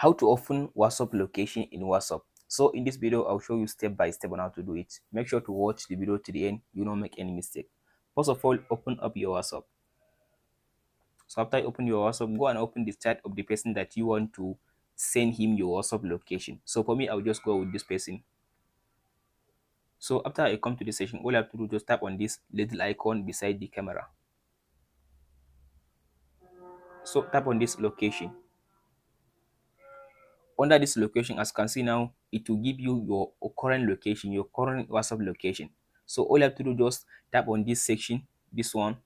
How to open WhatsApp location in WhatsApp. So in this video, I'll show you step by step on how to do it. Make sure to watch the video to the end. You don't make any mistake. First of all, open up your WhatsApp. So after you open your WhatsApp, go and open the chat of the person that you want to send him your WhatsApp location. So for me, I'll just go with this person. So after I come to the session, all I have to do is just tap on this little icon beside the camera. So tap on this location. Under this location, as you can see now, it will give you your current location, your current WhatsApp location. So all you have to do, just tap on this section, this one.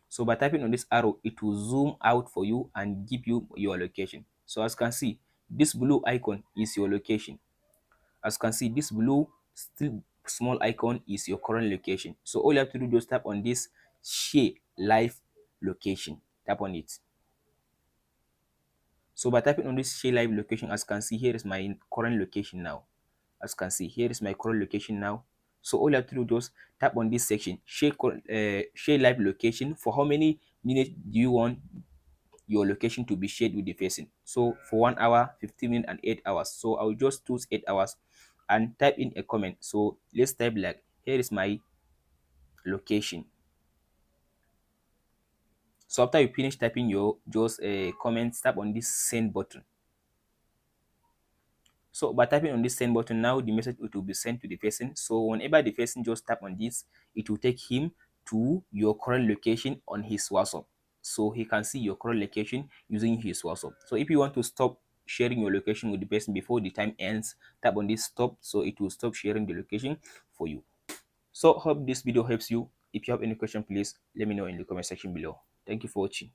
So by tapping on this arrow, it will zoom out for you and give you your location. So as you can see, this blue icon is your location. As you can see, this blue still small icon is your current location. So all you have to do, just tap on this share live location. Tap on it. So by tapping on this share live location, as you can see, here is my current location now. As you can see, here is my current location now. So all you have to do, just tap on this section, share live location. For how many minutes do you want your location to be shared with the person? So for 1 hour, 15 minutes, and 8 hours. So I'll just choose 8 hours and type in a comment. So let's type like, here is my location. So after you finish typing your just comment, tap on this send button. So by tapping on this send button, now the message will be sent to the person. So whenever the person just tap on this, it will take him to your current location on his WhatsApp. So he can see your current location using his WhatsApp. So if you want to stop sharing your location with the person before the time ends, tap on this stop, so it will stop sharing the location for you. So hope this video helps you. If you have any question, please let me know in the comment section below. Thank you for watching.